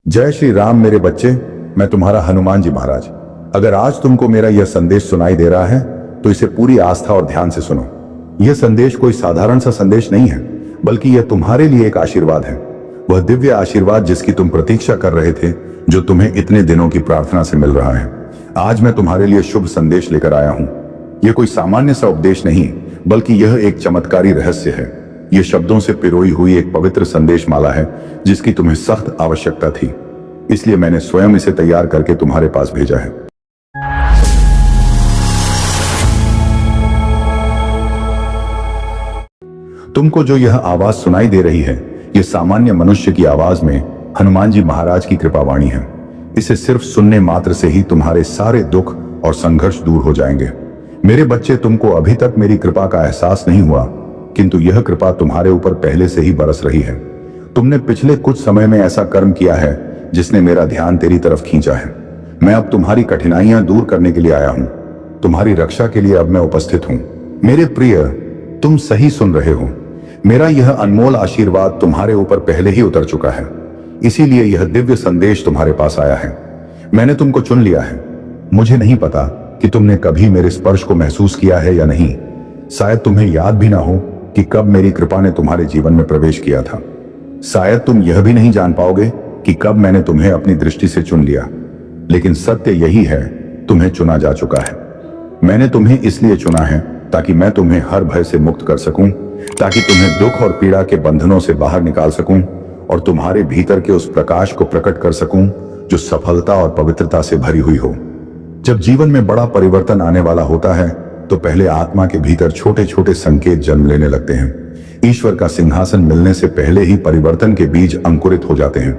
जय श्री राम मेरे बच्चे। मैं तुम्हारा हनुमान जी महाराज। अगर आज तुमको मेरा यह संदेश सुनाई दे रहा है तो इसे पूरी आस्था और ध्यान से सुनो। यह संदेश कोई साधारण सा संदेश नहीं है, बल्कि यह तुम्हारे लिए एक आशीर्वाद है। वह दिव्य आशीर्वाद जिसकी तुम प्रतीक्षा कर रहे थे, जो तुम्हें इतने दिनों की प्रार्थना से मिल रहा है। आज मैं तुम्हारे लिए शुभ संदेश लेकर आया हूं। यह कोई सामान्य सा उपदेश नहीं, बल्कि यह एक चमत्कारी रहस्य है। यह शब्दों से पिरोई हुई एक पवित्र संदेश माला है, जिसकी तुम्हें सख्त आवश्यकता थी। इसलिए मैंने स्वयं इसे तैयार करके तुम्हारे पास भेजा है। तुमको जो यह आवाज सुनाई दे रही है, यह सामान्य मनुष्य की आवाज में हनुमान जी महाराज की कृपावाणी है। इसे सिर्फ सुनने मात्र से ही तुम्हारे सारे दुख और संघर्ष दूर हो जाएंगे। मेरे बच्चे, तुमको अभी तक मेरी कृपा का एहसास नहीं हुआ, किंतु यह कृपा तुम्हारे ऊपर पहले से ही बरस रही है। तुमने पिछले कुछ समय में ऐसा कर्म किया है जिसने मेरा ध्यान तेरी तरफ खींचा है। मैं अब तुम्हारी कठिनाइयां दूर करने के लिए आया हूं। तुम्हारी रक्षा के लिए अब मैं उपस्थित हूं। मेरे प्रिय, तुम सही सुन रहे हो। मेरा यह अनमोल आशीर्वाद तुम्हारे ऊपर पहले ही उतर चुका है, इसीलिए यह दिव्य संदेश तुम्हारे पास आया है। मैंने तुमको चुन लिया है। मुझे नहीं पता कि तुमने कभी मेरे स्पर्श को महसूस किया है या नहीं। शायद तुम्हें याद भी ना हो कि कब मेरी कृपा ने तुम्हारे जीवन में प्रवेश किया था। शायद तुम यह भी नहीं जान पाओगे कि कब मैंने तुम्हें अपनी दृष्टि से चुन लिया। लेकिन सत्य यही है, तुम्हें चुना जा चुका है। मैंने तुम्हें इसलिए चुना है ताकि मैं तुम्हें हर भय से मुक्त कर सकूं, ताकि तुम्हें दुख और पीड़ा के बंधनों से बाहर निकाल सकूं और तुम्हारे भीतर के उस प्रकाश को प्रकट कर सकूं जो सफलता और पवित्रता से भरी हुई हो। जब जीवन में बड़ा परिवर्तन आने वाला होता है तो पहले आत्मा के भीतर छोटे छोटे संकेत जन्म लेने लगते हैं। ईश्वर का सिंहासन मिलने से पहले ही परिवर्तन के बीज अंकुरित हो जाते हैं।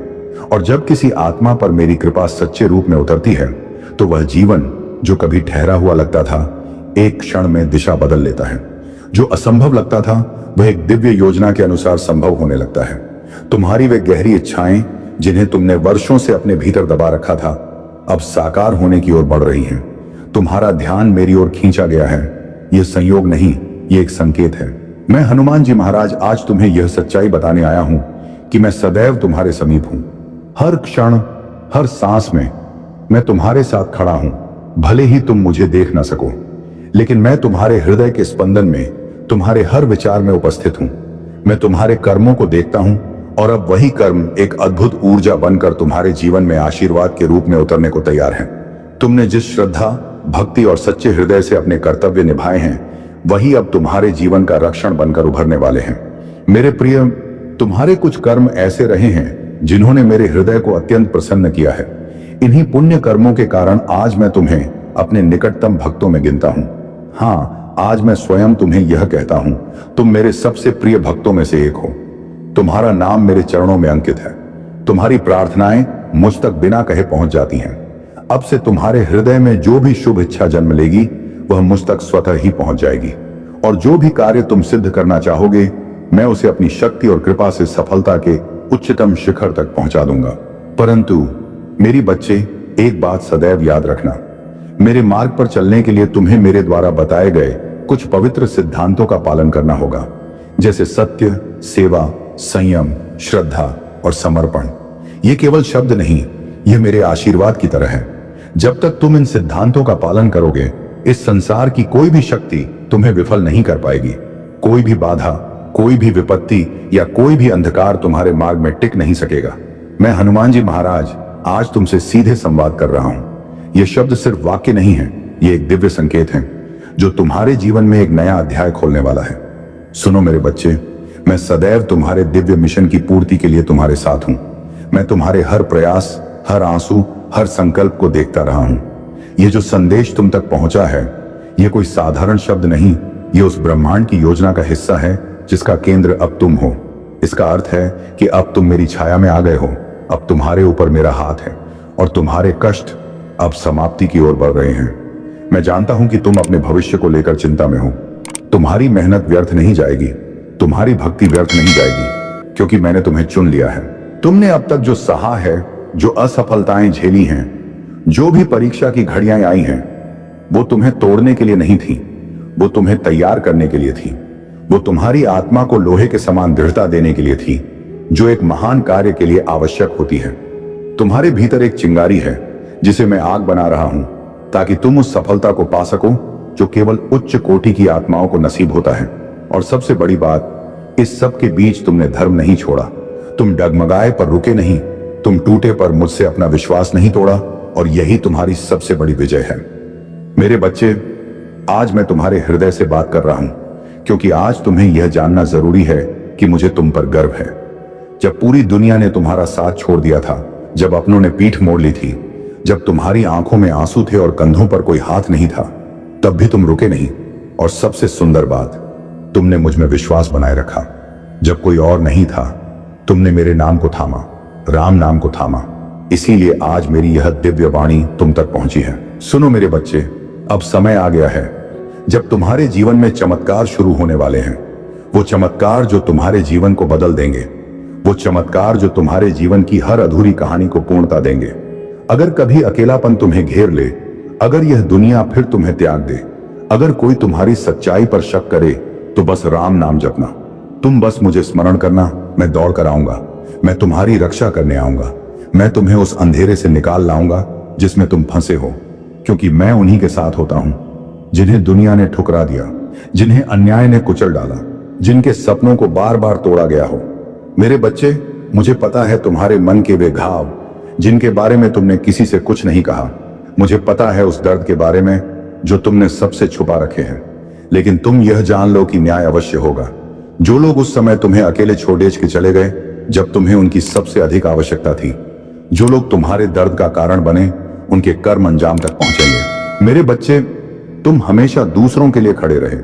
और जब किसी आत्मा पर मेरी कृपा सच्चे रूप में उतरती है तो वह जीवन जो कभी ठहरा हुआ लगता था, एक क्षण में दिशा बदल लेता है। जो असंभव लगता था वह एक दिव्य योजना के अनुसार संभव होने लगता है। तुम्हारी वे गहरी इच्छाएं जिन्हें तुमने वर्षों से अपने भीतर दबा रखा था, अब साकार होने की ओर बढ़ रही हैं। तुम्हारा ध्यान मेरी ओर खींचा गया है। यह संयोग नहीं, यह एक संकेत है। मैं हनुमान जी महाराज आज तुम्हें यह सच्चाई बताने आया हूं कि मैं सदैव तुम्हारे समीप हूं। हर क्षण, हर सांस में मैं तुम्हारे साथ खड़ा हूं। भले ही तुम मुझे देख ना सको, लेकिन मैं तुम्हारे हृदय के स्पंदन में, तुम्हारे हर विचार में उपस्थित हूं। मैं तुम्हारे कर्मों को देखता हूं और अब वही कर्म एक अद्भुत ऊर्जा बनकर तुम्हारे जीवन में आशीर्वाद के रूप में उतरने को तैयार है। तुमने जिस श्रद्धा, भक्ति और सच्चे हृदय से अपने कर्तव्य निभाए हैं, वही अब तुम्हारे जीवन का रक्षण बनकर उभरने वाले हैं। मेरे प्रिय, तुम्हारे कुछ कर्म ऐसे रहे हैं जिन्होंने मेरे हृदय को अत्यंत प्रसन्न किया है। इन्हीं पुण्य कर्मों के कारण आज मैं तुम्हें अपने निकटतम भक्तों में गिनता हूं। हाँ, आज मैं स्वयं तुम्हें यह कहता हूं, तुम मेरे सबसे प्रिय भक्तों में से एक हो। तुम्हारा नाम मेरे चरणों में अंकित है। तुम्हारी प्रार्थनाएं मुझ तक बिना कहे पहुंच जाती हैं। अब से तुम्हारे हृदय में जो भी शुभ इच्छा जन्म लेगी, वह मुझ तक स्वतः ही पहुंच जाएगी। और जो भी कार्य तुम सिद्ध करना चाहोगे, मैं उसे अपनी शक्ति और कृपा से सफलता के उच्चतम शिखर तक पहुंचा दूंगा। परंतु मेरी बच्चे, एक बात सदैव याद रखना। मेरे मार्ग पर चलने के लिए तुम्हें मेरे द्वारा बताए गए कुछ पवित्र सिद्धांतों का पालन करना होगा, जैसे सत्य, सेवा, संयम, श्रद्धा और समर्पण। ये केवल शब्द नहीं, यह मेरे आशीर्वाद की तरह है। जब तक तुम इन सिद्धांतों का पालन करोगे, इस संसार की कोई भी शक्ति तुम्हें विफल नहीं कर पाएगी। कोई भी बाधा, कोई भी विपत्ति या कोई भी अंधकार तुम्हारे मार्ग में टिक नहीं सकेगा। मैं हनुमान जी महाराज आज तुमसे सीधे संवाद कर रहा हूं। ये शब्द सिर्फ वाक्य नहीं है, ये एक दिव्य संकेत है जो तुम्हारे जीवन में एक नया अध्याय खोलने वाला है। सुनो मेरे बच्चे, मैं सदैव तुम्हारे दिव्य मिशन की पूर्ति के लिए तुम्हारे साथ हूं। मैं तुम्हारे हर प्रयास, हर आंसू, हर संकल्प को देखता रहा हूं। यह जो संदेश तुम तक पहुंचा है, यह कोई साधारण शब्द नहीं, यह उस ब्रह्मांड की योजना का हिस्सा है जिसका केंद्र अब तुम हो। इसका अर्थ है कि अब तुम मेरी छाया में आ गए हो। अब तुम्हारे ऊपर मेरा हाथ है और तुम्हारे कष्ट अब समाप्ति की ओर बढ़ रहे हैं। मैं जानता हूं कि तुम अपने भविष्य को लेकर चिंता में हो। तुम्हारी मेहनत व्यर्थ नहीं जाएगी, तुम्हारी भक्ति व्यर्थ नहीं जाएगी, क्योंकि मैंने तुम्हें चुन लिया है। तुमने अब तक जो सहा है, जो असफलताएं झेली हैं, जो भी परीक्षा की घड़ियां आई हैं, वो तुम्हें तोड़ने के लिए नहीं थी, वो तुम्हें तैयार करने के लिए थी। वो तुम्हारी आत्मा को लोहे के समान दृढ़ता देने के लिए थी, जो एक महान कार्य के लिए आवश्यक होती है। तुम्हारे भीतर एक चिंगारी है जिसे मैं आग बना रहा हूं ताकि तुम उस सफलता को पा सको जो केवल उच्च कोटि की आत्माओं को नसीब होता है। और सबसे बड़ी बात, इस सब के बीच तुमने धर्म नहीं छोड़ा, तुम डगमगाए पर रुके नहीं, तुम टूटे पर मुझसे अपना विश्वास नहीं तोड़ा, और यही तुम्हारी सबसे बड़ी विजय है। मेरे बच्चे, आज मैं तुम्हारे हृदय से बात कर रहा हूं क्योंकि आज तुम्हें यह जानना जरूरी है कि मुझे तुम पर गर्व है। जब पूरी दुनिया ने तुम्हारा साथ छोड़ दिया था, जब अपनों ने पीठ मोड़ ली थी, जब तुम्हारी आंखों में आंसू थे और कंधों पर कोई हाथ नहीं था, तब भी तुम रुके नहीं। और सबसे सुंदर बात, तुमने मुझ में विश्वास बनाए रखा। जब कोई और नहीं था, तुमने मेरे नाम को थामा, राम नाम को थामा। इसीलिए आज मेरी यह दिव्य वाणी तुम तक पहुंची है। सुनो मेरे बच्चे, अब समय आ गया है जब तुम्हारे जीवन में चमत्कार शुरू होने वाले हैं। वो चमत्कार जो तुम्हारे जीवन को बदल देंगे, वो चमत्कार जो तुम्हारे जीवन की हर अधूरी कहानी को पूर्णता देंगे। अगर कभी अकेलापन तुम्हें घेर ले, अगर यह दुनिया फिर तुम्हें त्याग दे, अगर कोई तुम्हारी सच्चाई पर शक करे, तो बस राम नाम जपना। तुम बस मुझे स्मरण करना, मैं दौड़ कर आऊंगा, मैं तुम्हारी रक्षा करने आऊंगा, मैं तुम्हें उस अंधेरे से निकाल लाऊंगा जिसमें तुम फंसे हो, क्योंकि मैं उन्हीं के साथ होता हूं जिन्हें दुनिया ने ठुकरा दिया, जिन्हें अन्याय ने कुचल डाला, जिनके सपनों को बार बार तोड़ा गया हो। मेरे बच्चे, मुझे पता है तुम्हारे मन के वे घाव जिनके बारे में तुमने किसी से कुछ नहीं कहा। मुझे पता है उस दर्द के बारे में जो तुमने सबसे छुपा रखे हैं। लेकिन तुम यह जान लो कि न्याय अवश्य होगा। जो लोग उस समय तुम्हें अकेले छोड़ के चले गए जब तुम्हें उनकी सबसे अधिक आवश्यकता थी, जो लोग तुम्हारे दर्द का कारण बने, उनके कर्म अंजाम तक पहुंचेंगे। मेरे बच्चे, तुम हमेशा दूसरों के लिए खड़े रहे।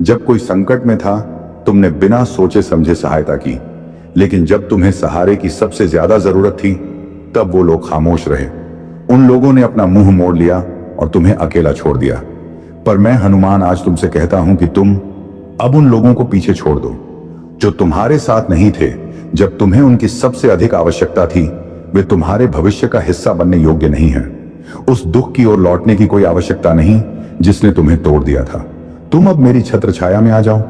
जब कोई संकट में था, तुमने बिना सोचे समझे सहायता की, लेकिन जब तुम्हें सहारे की सबसे ज्यादा जरूरत थी, तब वो लोग खामोश रहे। उन लोगों ने अपना मुंह मोड़ लिया और तुम्हें अकेला छोड़ दिया। पर मैं हनुमान आज तुमसे कहता हूं कि तुम अब उन लोगों को पीछे छोड़ दो जो तुम्हारे साथ नहीं थे जब तुम्हें उनकी सबसे अधिक आवश्यकता थी। वे तुम्हारे भविष्य का हिस्सा बनने योग्य नहीं है। उस दुख की ओर लौटने की कोई आवश्यकता नहीं जिसने तुम्हें तोड़ दिया था। तुम अब मेरी छत्र छाया में आ जाओ।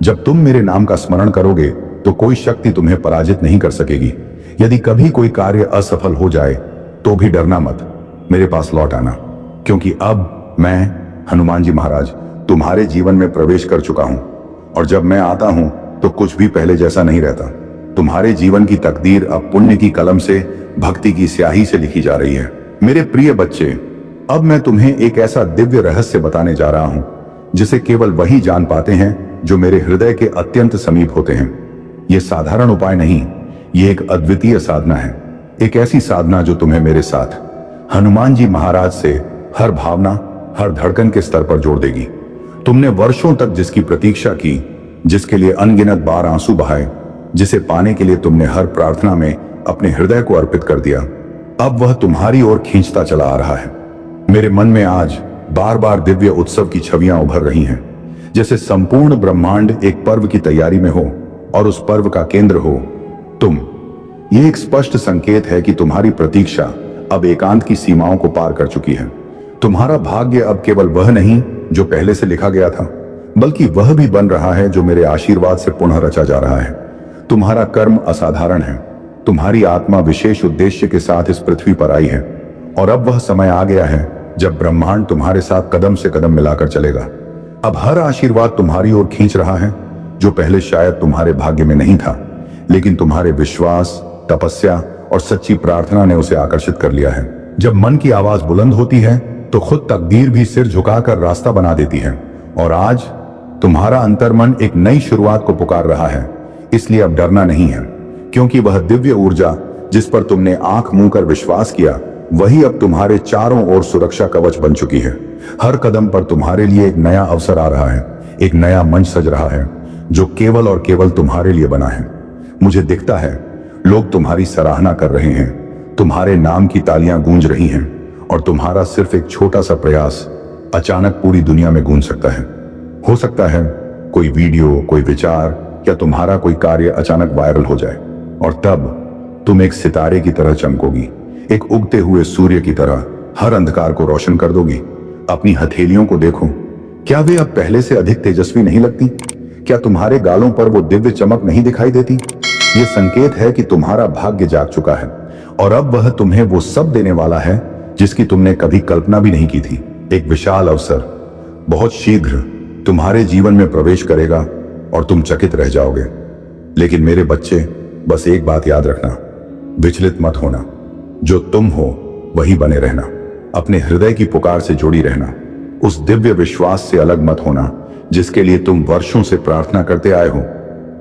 जब तुम मेरे नाम का स्मरण करोगे तो कोई शक्ति तुम्हें पराजित नहीं कर सकेगी। यदि कभी कोई कार्य असफल हो जाए तो भी डरना मत, मेरे पास लौट आना, क्योंकि अब मैं हनुमान जी महाराज तुम्हारे जीवन में प्रवेश कर चुका हूं। और जब मैं आता हूं तो कुछ भी पहले जैसा नहीं रहता। तुम्हारे जीवन की तकदीर अब पुण्य की कलम से, भक्ति की स्याही से लिखी जा रही है। मेरे प्रिय बच्चे, अब मैं तुम्हें एक ऐसा दिव्य रहस्य बताने जा रहा हूं जिसे केवल वही जान पाते हैं जो मेरे हृदय के अत्यंत समीप होते हैं। यह साधारण उपाय नहीं, यह एक अद्वितीय साधना है। एक ऐसी साधना जो तुम्हें मेरे साथ हनुमान जी महाराज से हर भावना, हर धड़कन के स्तर पर जोड़ देगी। तुमने वर्षों तक जिसकी प्रतीक्षा की, जिसके लिए अनगिनत बार आंसू बहाए, जिसे पाने के लिए तुमने हर प्रार्थना में अपने हृदय को अर्पित कर दिया, अब वह तुम्हारी ओर खींचता चला आ रहा है। मेरे मन में आज बार बार दिव्य उत्सव की छवियां उभर रही हैं, जैसे संपूर्ण ब्रह्मांड एक पर्व की तैयारी में हो और उस पर्व का केंद्र हो तुम। यह एक स्पष्ट संकेत है कि तुम्हारी प्रतीक्षा अब एकांत की सीमाओं को पार कर चुकी है। तुम्हारा भाग्य अब केवल वह नहीं जो पहले से लिखा गया था, बल्कि वह भी बन रहा है जो मेरे आशीर्वाद से पुनः रचा जा रहा है। तुम्हारा कर्म असाधारण है, तुम्हारी आत्मा विशेष उद्देश्य के साथ इस पृथ्वी पर आई है, और अब वह समय आ गया है जब ब्रह्मांड तुम्हारे साथ कदम से कदम मिलाकर चलेगा। अब हर आशीर्वाद तुम्हारी ओर खींच रहा है जो पहले शायद तुम्हारे भाग्य में नहीं था, लेकिन तुम्हारे विश्वास, तपस्या और सच्ची प्रार्थना ने उसे आकर्षित कर लिया है। जब मन की आवाज बुलंद होती है तो खुद तकदीर भी सिर झुकाकर रास्ता बना देती है। और आज तुम्हारा अंतर्मन एक नई शुरुआत को पुकार रहा है, इसलिए अब डरना नहीं है, क्योंकि वह दिव्य ऊर्जा जिस पर तुमने आंख मूंद कर विश्वास किया, वही अब तुम्हारे चारों ओर सुरक्षा कवच बन चुकी है। हर कदम पर तुम्हारे लिए एक नया अवसर आ रहा है, एक नया मंच सज रहा है जो केवल और केवल तुम्हारे लिए बना है। मुझे दिखता है लोग तुम्हारी सराहना कर रहे हैं, तुम्हारे नाम की तालियां गूंज रही हैं, और तुम्हारा सिर्फ एक छोटा सा प्रयास अचानक पूरी दुनिया में गूंज सकता है। हो सकता है कोई वीडियो, कोई विचार या तुम्हारा कोई कार्य अचानक वायरल हो जाए, और तब तुम एक सितारे की तरह चमकोगी, एक उगते हुए सूर्य की तरह हर अंधकार को रोशन कर दोगी। अपनी हथेलियों को देखो, क्या वे अब पहले से अधिक तेजस्वी नहीं लगती? क्या तुम्हारे गालों पर वो दिव्य चमक नहीं दिखाई देती? ये संकेत है कि तुम्हारा भाग्य जाग चुका है और अब वह तुम्हें वो सब देने वाला है जिसकी तुमने कभी कल्पना भी नहीं की थी। एक विशाल अवसर बहुत शीघ्र तुम्हारे जीवन में प्रवेश करेगा और तुम चकित रह जाओगे। लेकिन मेरे बच्चे, बस एक बात याद रखना, विचलित मत होना। जो तुम हो वही बने रहना। अपने हृदय की पुकार से जुड़ी रहना। उस दिव्य विश्वास से अलग मत होना जिसके लिए तुम वर्षों से प्रार्थना करते आए हो।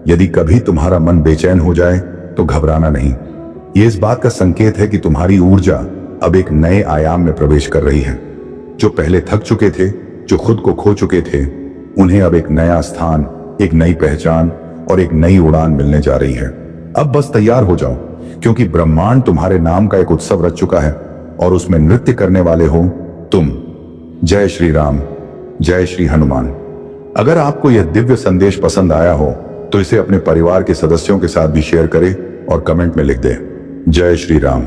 यदि कभी तुम्हारा मन बेचैन हो जाए तो घबराना नहीं। ये इस बात का संकेत है कि तुम्हारी ऊर्जा अब एक नए आयाम में प्रवेश कर रही है। जो पहले थक चुके थे, जो खुद को खो चुके थे, उन्हें अब एक नया स्थान, एक नई पहचान और एक नई उड़ान मिलने जा रही है। अब बस तैयार हो जाओ, क्योंकि ब्रह्मांड तुम्हारे नाम का एक उत्सव रच चुका है और उसमें नृत्य करने वाले हो तुम। जय श्री राम, जय श्री हनुमान। अगर आपको यह दिव्य संदेश पसंद आया हो तो इसे अपने परिवार के सदस्यों के साथ भी शेयर करें और कमेंट में लिख दें, जय श्री राम।